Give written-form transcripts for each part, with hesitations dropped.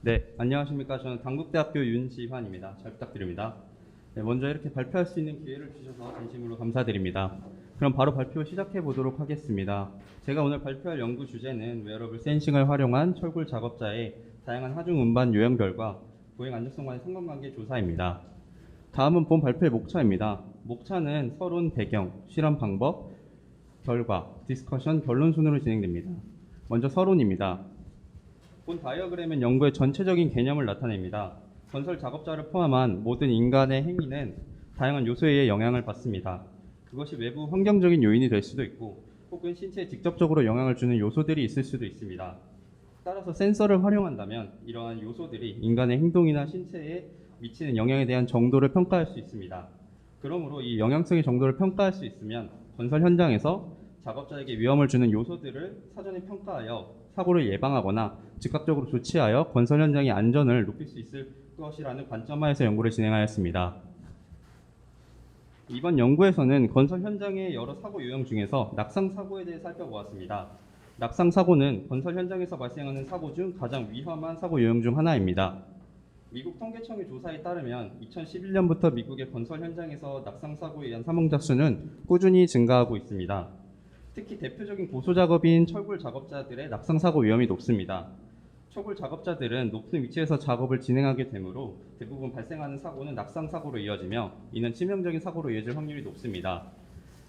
네, 안녕하십니까. 저는 당국대학교 윤지환입니다. 잘 부탁드립니다. 네, 먼저 이렇게 발표할 수 있는 기회를 주셔서 진심으로 감사드립니다. 그럼 바로 발표 시작해 보도록 하겠습니다. 제가 오늘 발표할 연구 주제는 웨어러블 센싱을 활용한 철골 작업자의 다양한 하중 운반 요령 결과 보행 안정성과의 상관관계 조사입니다. 다음은 본 발표의 목차입니다. 목차는 서론, 배경, 실험 방법, 결과, 디스커션, 결론 순으로 진행됩니다. 먼저 서론입니다. 본 다이어그램은 연구의 전체적인 개념을 나타냅니다. 건설 작업자를 포함한 모든 인간의 행위는 다양한 요소에 의해 영향을 받습니다. 그것이 외부 환경적인 요인이 될 수도 있고 혹은 신체에 직접적으로 영향을 주는 요소들이 있을 수도 있습니다. 따라서 센서를 활용한다면 이러한 요소들이 인간의 행동이나 신체에 미치는 영향에 대한 정도를 평가할 수 있습니다. 그러므로 이 영향성의 정도를 평가할 수 있으면 건설 현장에서 작업자에게 위험을 주는 요소들을 사전에 평가하여 사고를 예방하거나 즉각적으로 조치하여 건설 현장의 안전을 높일 수 있을 것이라는 관점하에서 연구를 진행하였습니다. 이번 연구에서는 건설 현장의 여러 사고 유형 중에서 낙상 사고에 대해 살펴보았습니다. 낙상 사고는 건설 현장에서 발생하는 사고 중 가장 위험한 사고 유형 중 하나입니다. 미국 통계청의 조사에 따르면 2011년부터 미국의 건설 현장에서 낙상 사고에 의한 사망자 수는 꾸준히 증가하고 있습니다. 특히 대표적인 고소 작업인 철골 작업자들의 낙상 사고 위험이 높습니다. 철골 작업자들은 높은 위치에서 작업을 진행하게 되므로 대부분 발생하는 사고는 낙상 사고로 이어지며 이는 치명적인 사고로 이어질 확률이 높습니다.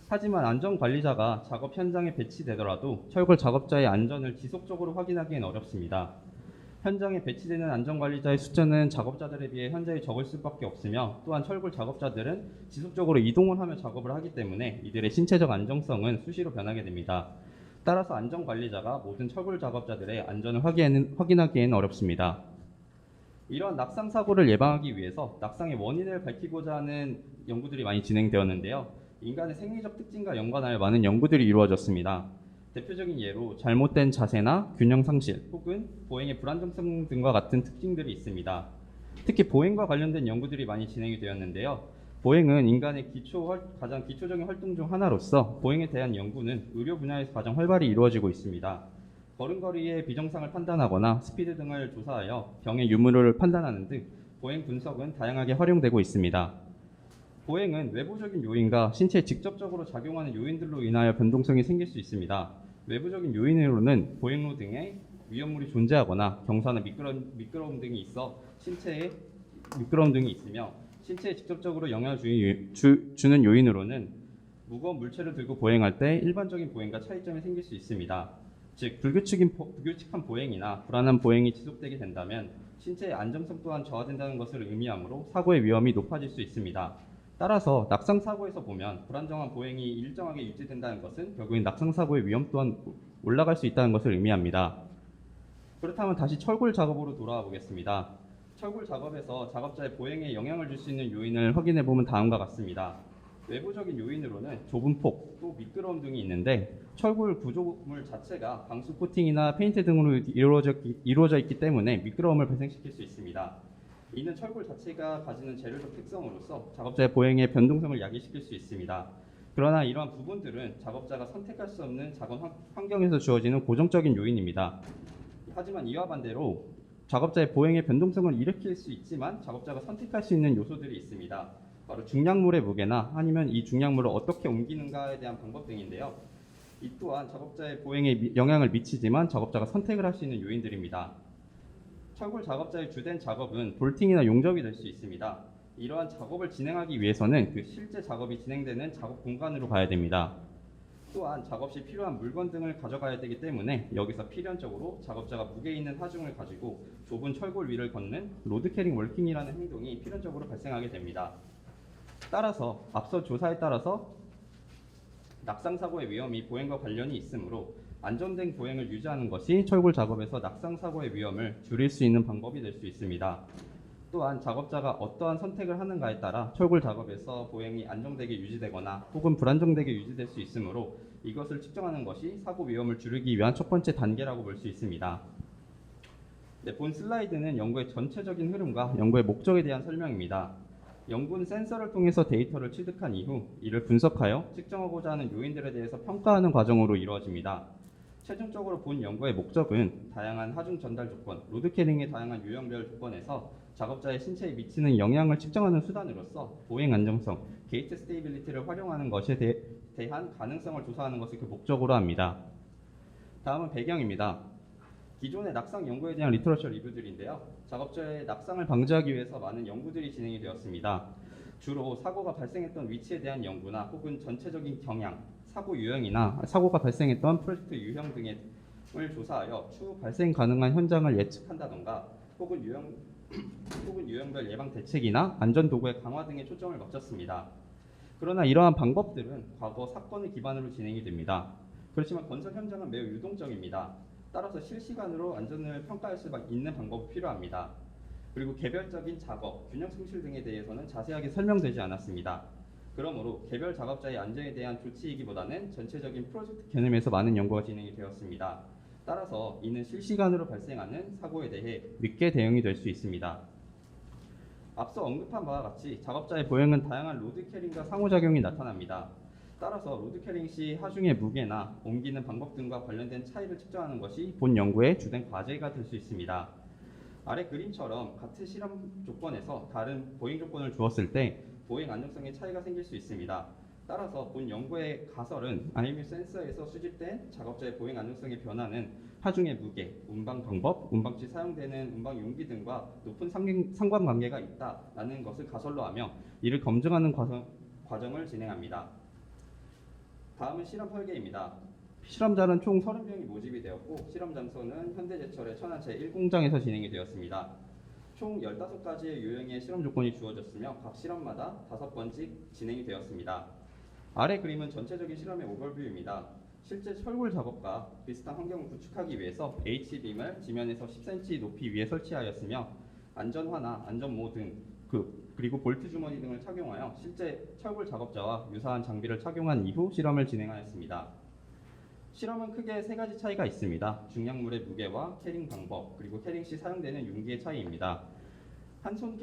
하지만 안전관리자가 작업 현장에 배치되더라도 철골 작업자의 안전을 지속적으로 확인하기는 어렵습니다. 현장에 배치되는 안전관리자의 숫자는 작업자들에 비해 현저히 적을 수밖에 없으며 또한 철골 작업자들은 지속적으로 이동을 하며 작업을 하기 때문에 이들의 신체적 안정성은 수시로 변하게 됩니다. 따라서 안전관리자가 모든 철골 작업자들의 안전을 확인하기에는 어렵습니다. 이러한 낙상 사고를 예방하기 위해서 낙상의 원인을 밝히고자 하는 연구들이 많이 진행되었는데요. 인간의 생리적 특징과 연관하여 많은 연구들이 이루어졌습니다. 대표적인 예로 잘못된 자세나 균형 상실 혹은 보행의 불안정성 등과 같은 특징들이 있습니다. 특히 보행과 관련된 연구들이 많이 진행이 되었는데요. 보행은 인간의 가장 기초적인 활동 중 하나로서 보행에 대한 연구는 의료 분야에서 가장 활발히 이루어지고 있습니다. 걸음걸이의 비정상을 판단하거나 스피드 등을 조사하여 병의 유무를 판단하는 등 보행 분석은 다양하게 활용되고 있습니다. 보행은 외부적인 요인과 신체에 직접적으로 작용하는 요인들로 인하여 변동성이 생길 수 있습니다. 외부적인 요인으로는 보행로 등에 위험물이 존재하거나 경사나 미끄러움 등이 있어 신체에 미끄러움 등이 있으며 신체에 직접적으로 영향을 주는 요인으로는 무거운 물체를 들고 보행할 때 일반적인 보행과 차이점이 생길 수 있습니다. 즉 불규칙한 보행이나 불안한 보행이 지속되게 된다면 신체의 안정성 또한 저하된다는 것을 의미하므로 사고의 위험이 높아질 수 있습니다. 따라서 낙상 사고에서 보면 불안정한 보행이 일정하게 유지된다는 것은 결국엔 낙상 사고의 위험 또한 올라갈 수 있다는 것을 의미합니다. 그렇다면 다시 철골 작업으로 돌아와 보겠습니다. 철골 작업에서 작업자의 보행에 영향을 줄 수 있는 요인을 확인해 보면 다음과 같습니다. 외부적인 요인으로는 좁은 폭, 또 미끄러움 등이 있는데 철골 구조물 자체가 방수 코팅이나 페인트 등으로 이루어져 있기 때문에 미끄러움을 발생시킬 수 있습니다. 이는 철골 자체가 가지는 재료적 특성으로서 작업자의 보행의 변동성을 야기시킬 수 있습니다. 그러나 이러한 부분들은 작업자가 선택할 수 없는 작업 환경에서 주어지는 고정적인 요인입니다. 하지만 이와 반대로 작업자의 보행의 변동성을 일으킬 수 있지만 작업자가 선택할 수 있는 요소들이 있습니다. 바로 중량물의 무게나 아니면 이 중량물을 어떻게 옮기는가에 대한 방법 등인데요. 이 또한 작업자의 보행에 영향을 미치지만 작업자가 선택을 할 수 있는 요인들입니다. 철골 작업자의 주된 작업은 볼팅이나 용접이 될 수 있습니다. 이러한 작업을 진행하기 위해서는 그 실제 작업이 진행되는 작업 공간으로 가야 됩니다. 또한 작업 시 필요한 물건 등을 가져가야 되기 때문에 여기서 필연적으로 작업자가 무게 있는 하중을 가지고 좁은 철골 위를 걷는 로드 캐링 월킹이라는 행동이 필연적으로 발생하게 됩니다. 따라서 앞서 조사에 따라서 낙상 사고의 위험이 보행과 관련이 있으므로 안전된 보행을 유지하는 것이 철골 작업에서 낙상 사고의 위험을 줄일 수 있는 방법이 될 수 있습니다. 또한 작업자가 어떠한 선택을 하는가에 따라 철골 작업에서 보행이 안정되게 유지되거나 혹은 불안정되게 유지될 수 있으므로 이것을 측정하는 것이 사고 위험을 줄이기 위한 첫 번째 단계라고 볼 수 있습니다. 네, 본 슬라이드는 연구의 전체적인 흐름과 연구의 목적에 대한 설명입니다. 연구는 센서를 통해서 데이터를 취득한 이후 이를 분석하여 측정하고자 하는 요인들에 대해서 평가하는 과정으로 이루어집니다. 최종적으로 본 연구의 목적은 다양한 하중 전달 조건, 로드 캐링의 다양한 유형별 조건에서 작업자의 신체에 미치는 영향을 측정하는 수단으로서 보행 안정성, 게이트 스테이빌리티를 활용하는 것에 대한 가능성을 조사하는 것을 그 목적으로 합니다. 다음은 배경입니다. 기존의 낙상 연구에 대한 리터러처 리뷰들인데요. 작업자의 낙상을 방지하기 위해서 많은 연구들이 진행이 되었습니다. 주로 사고가 발생했던 위치에 대한 연구나 혹은 전체적인 경향, 사고 유형이나 사고가 발생했던 프로젝트 유형 등을 조사하여 추후 발생 가능한 현장을 예측한다던가 혹은 유형별 예방 대책이나 안전 도구의 강화 등에 초점을 맞췄습니다. 그러나 이러한 방법들은 과거 사건을 기반으로 진행이 됩니다. 그렇지만 건설 현장은 매우 유동적입니다. 따라서 실시간으로 안전을 평가할 수 있는 방법이 필요합니다. 그리고 개별적인 작업, 균형 상실 등에 대해서는 자세하게 설명되지 않았습니다. 그러므로 개별 작업자의 안전에 대한 조치이기보다는 전체적인 프로젝트 개념에서 많은 연구가 진행이 되었습니다. 따라서 이는 실시간으로 발생하는 사고에 대해 늦게 대응이 될 수 있습니다. 앞서 언급한 바와 같이 작업자의 보행은 다양한 로드 캐링과 상호작용이 나타납니다. 따라서 로드 캐링 시 하중의 무게나 옮기는 방법 등과 관련된 차이를 측정하는 것이 본 연구의 주된 과제가 될 수 있습니다. 아래 그림처럼 같은 실험 조건에서 다른 보행 조건을 주었을 때 보행 안정성에 차이가 생길 수 있습니다. 따라서 본 연구의 가설은 IMU 센서에서 수집된 작업자의 보행 안정성의 변화는 하중의 무게, 운방 방법, 운방 시 사용되는 운방 용기 등과 높은 상관관계가 있다라는 것을 가설로 하며 이를 검증하는 과정을 진행합니다. 다음은 실험 설계입니다. 실험자는 총 30명이 모집이 되었고 실험 장소는 현대제철의 천안 제1공장에서 진행이 되었습니다. 총 15가지의 유형의 실험 조건이 주어졌으며 각 실험마다 5번씩 진행이 되었습니다. 아래 그림은 전체적인 실험의 오버뷰입니다. 실제 철골 작업과 비슷한 환경을 구축하기 위해서 H빔을 지면에서 10cm 높이 위에 설치하였으며 안전화나 안전모 등 그리고 볼트 주머니 등을 착용하여 실제 철골 작업자와 유사한 장비를 착용한 이후 실험을 진행하였습니다. 실험은 크게 3가지 차이가 있습니다. 중량물의 무게와 캐링 방법, 그리고 캐링 시 사용되는 용기의 차이입니다. 한손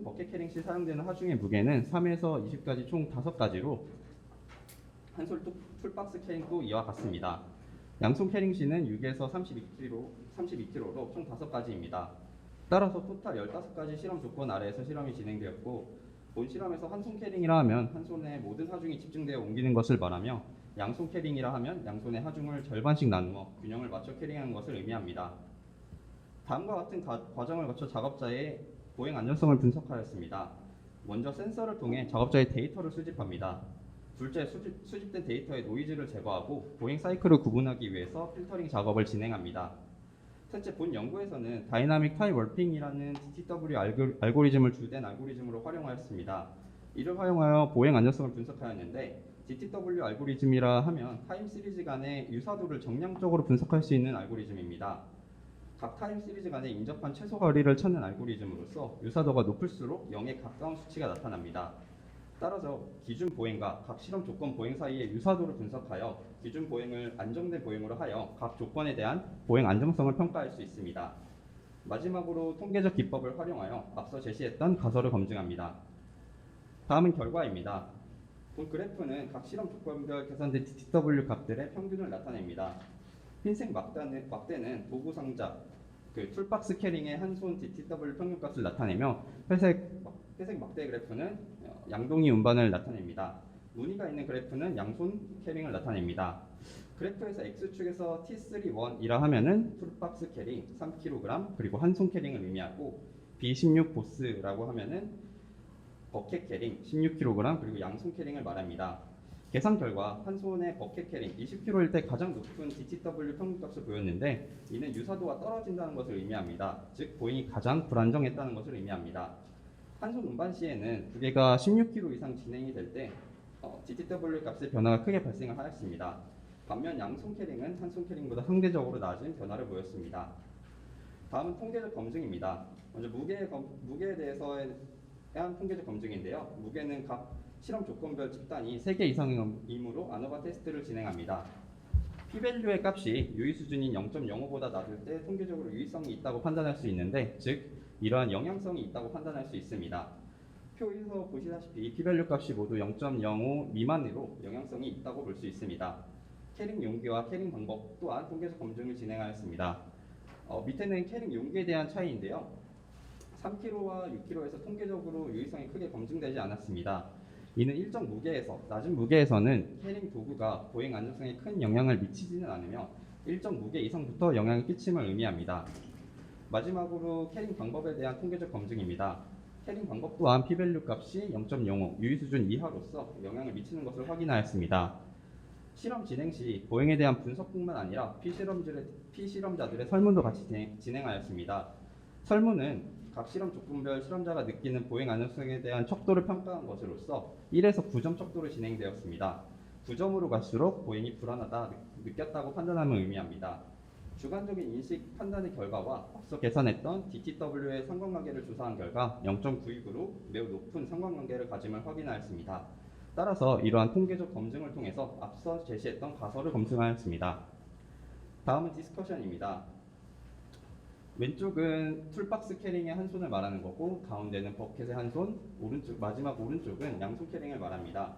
버켓 캐링 시 사용되는 하중의 무게는 3에서 20까지 총 5가지로 한솔 툴박스 캐링도 이와 같습니다. 양손 캐링 시는 6에서 32kg로 총 5가지입니다. 따라서 토탈 15가지 실험 조건 아래에서 실험이 진행되었고 본 실험에서 한손 캐링이라 하면 한 손에 모든 하중이 집중되어 옮기는 것을 말하며 양손 캐링이라 하면 양손의 하중을 절반씩 나누어 균형을 맞춰 캐링하는 것을 의미합니다. 다음과 같은 과정을 거쳐 작업자의 보행 안전성을 분석하였습니다. 먼저 센서를 통해 작업자의 데이터를 수집합니다. 둘째, 수집된 데이터의 노이즈를 제거하고 보행 사이클을 구분하기 위해서 필터링 작업을 진행합니다. 셋째, 본 연구에서는 다이나믹 타임 월핑이라는 DTW 알고리즘을 주된 알고리즘으로 활용하였습니다. 이를 활용하여 보행 안전성을 분석하였는데 DTW 알고리즘이라 하면 타임 시리즈 간의 유사도를 정량적으로 분석할 수 있는 알고리즘입니다. 각 타임 시리즈 간에 인접한 최소 거리를 찾는 알고리즘으로서 유사도가 높을수록 0에 가까운 수치가 나타납니다. 따라서 기준 보행과 각 실험 조건 보행 사이의 유사도를 분석하여 기준 보행을 안정된 보행으로 하여 각 조건에 대한 보행 안정성을 평가할 수 있습니다. 마지막으로 통계적 기법을 활용하여 앞서 제시했던 가설을 검증합니다. 다음은 결과입니다. 본 그래프는 각 실험 조건별 계산된 DTW 값들의 평균을 나타냅니다. 흰색 막대는 도구 상자, 툴박스 캐링의 한손 DTW 평균값을 나타내며 회색 막대 그래프는 양동이 운반을 나타냅니다. 무늬가 있는 그래프는 양손 캐링을 나타냅니다. 그래프에서 X축에서 T31이라 하면은 툴박스 캐링 3kg 그리고 한손 캐링을 의미하고 B16 보스라고 하면은 버켓 캐링 16kg 그리고 양손 캐링을 말합니다. 계산 결과 한 손의 버켓 캐링 20kg일 때 가장 높은 DTW 평균값을 보였는데 이는 유사도가 떨어진다는 것을 의미합니다. 즉 보행이 가장 불안정했다는 것을 의미합니다. 한 손 운반 시에는 무게가 16kg 이상 진행이 될 때 DTW 값의 변화가 크게 발생을 하였습니다. 반면 양손 캐링은 한 손 캐링보다 상대적으로 낮은 변화를 보였습니다. 다음은 통계적 검증입니다. 먼저 무게에 대해서의 통계적 검증인데요. 무게는 각 실험 조건별 집단이 3개 이상이므로 아노바 테스트를 진행합니다. P-밸류의 값이 유의 수준인 0.05보다 낮을 때 통계적으로 유의성이 있다고 판단할 수 있는데, 즉 이러한 영향성이 있다고 판단할 수 있습니다. 표에서 보시다시피 P-밸류 값이 모두 0.05 미만으로 영향성이 있다고 볼 수 있습니다. 캐링 용기와 캐링 방법 또한 통계적 검증을 진행하였습니다. 밑에는 캐링 용기에 대한 차이인데요. 3kg와 6kg에서 통계적으로 유의성이 크게 검증되지 않았습니다. 이는 일정 무게에서 낮은 무게에서는 캐링 도구가 보행 안정성에 큰 영향을 미치지는 않으며 일정 무게 이상부터 영향을 끼침을 의미합니다. 마지막으로 캐링 방법에 대한 통계적 검증입니다. 캐링 방법 또한 p-value 값이 0.05 유의 수준 이하로서 영향을 미치는 것을 확인하였습니다. 실험 진행 시 보행에 대한 분석뿐만 아니라 피실험자들의 설문도 같이 진행하였습니다. 설문은 각 실험 조건별 실험자가 느끼는 보행 안정성에 대한 척도를 평가한 것으로서 1에서 9점 척도로 진행되었습니다. 9점으로 갈수록 보행이 불안하다 느꼈다고 판단함을 의미합니다. 주관적인 인식 판단의 결과와 앞서 계산했던 DTW의 상관관계를 조사한 결과 0.92으로 매우 높은 상관관계를 가짐을 확인하였습니다. 따라서 이러한 통계적 검증을 통해서 앞서 제시했던 가설을 검증하였습니다. 다음은 디스커션입니다. 왼쪽은 툴박스 캐링의 한 손을 말하는 거고 가운데는 버켓의 한 손, 마지막 오른쪽은 양손 캐링을 말합니다.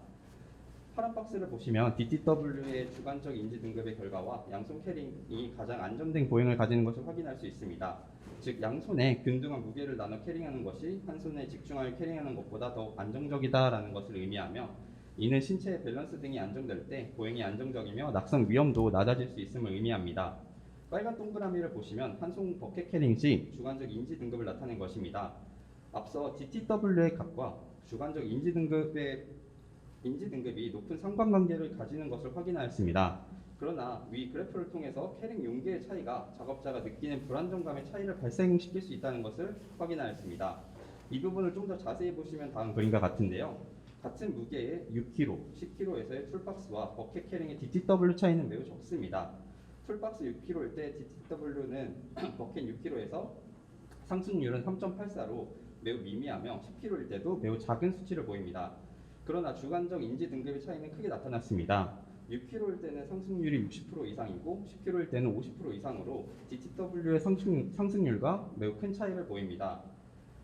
파란 박스를 보시면 DTW의 주관적 인지 등급의 결과와 양손 캐링이 가장 안정된 보행을 가지는 것을 확인할 수 있습니다. 즉 양손에 균등한 무게를 나눠 캐링하는 것이 한 손에 집중하여 캐링하는 것보다 더욱 안정적이다라는 것을 의미하며 이는 신체의 밸런스 등이 안정될 때 보행이 안정적이며 낙상 위험도 낮아질 수 있음을 의미합니다. 빨간 동그라미를 보시면 한 손 버켓 캐링 시 주관적 인지 등급을 나타낸 것입니다. 앞서 DTW의 값과 주관적 인지 등급이 높은 상관관계를 가지는 것을 확인하였습니다. 그러나 위 그래프를 통해서 캐링 용기의 차이가 작업자가 느끼는 불안정감의 차이를 발생시킬 수 있다는 것을 확인하였습니다. 이 부분을 좀 더 자세히 보시면 다음 그림과 같은데요. 같은 무게의 6kg, 10kg에서의 툴박스와 버켓 캐링의 DTW 차이는 매우 적습니다. 툴박스 6kg일 때 DTW는 버켓 6kg에서 상승률은 3.84로 매우 미미하며 10kg일 때도 매우 작은 수치를 보입니다. 그러나 주관적 인지 등급의 차이는 크게 나타났습니다. 6kg일 때는 상승률이 60% 이상이고 10kg일 때는 50% 이상으로 DTW의 상승률과 매우 큰 차이를 보입니다.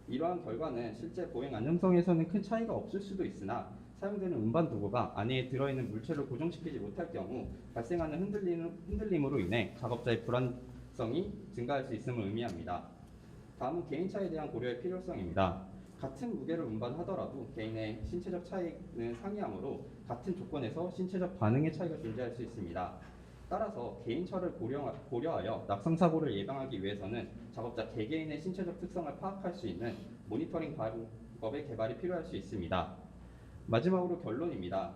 이러한 결과는 실제 보행 안정성에서는 큰 차이가 없을 수도 있으나 사용되는 운반 도구가 안에 들어있는 물체를 고정시키지 못할 경우 발생하는 흔들림으로 인해 작업자의 불안성이 증가할 수 있음을 의미합니다. 다음은 개인차에 대한 고려의 필요성입니다. 같은 무게를 운반하더라도 개인의 신체적 차이는 상이하므로 같은 조건에서 신체적 반응의 차이가 존재할 수 있습니다. 따라서 개인차를 고려하여 낙상사고를 예방하기 위해서는 작업자 개개인의 신체적 특성을 파악할 수 있는 모니터링 방법의 개발이 필요할 수 있습니다. 마지막으로 결론입니다.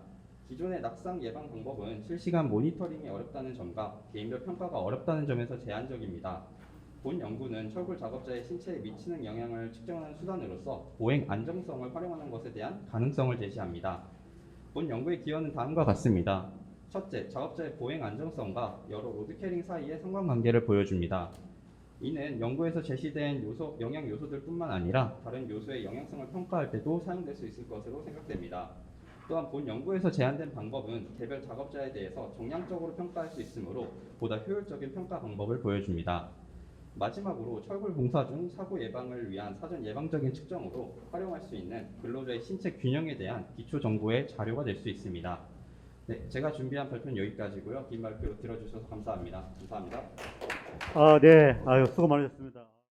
기존의 낙상 예방 방법은 실시간 모니터링이 어렵다는 점과 개인별 평가가 어렵다는 점에서 제한적입니다. 본 연구는 철골 작업자의 신체에 미치는 영향을 측정하는 수단으로서 보행 안정성을 활용하는 것에 대한 가능성을 제시합니다. 본 연구의 기여는 다음과 같습니다. 첫째, 작업자의 보행 안정성과 여러 로드 캐링 사이의 상관관계를 보여줍니다. 이는 연구에서 제시된 영양 요소들뿐만 아니라 다른 요소의 영향성을 평가할 때도 사용될 수 있을 것으로 생각됩니다. 또한 본 연구에서 제안된 방법은 개별 작업자에 대해서 정량적으로 평가할 수 있으므로 보다 효율적인 평가 방법을 보여줍니다. 마지막으로 철골 공사 중 사고 예방을 위한 사전 예방적인 측정으로 활용할 수 있는 근로자의 신체 균형에 대한 기초 정보의 자료가 될 수 있습니다. 네, 제가 준비한 발표는 여기까지고요. 긴 발표 들어주셔서 감사합니다. 감사합니다. 네. 수고 많으셨습니다.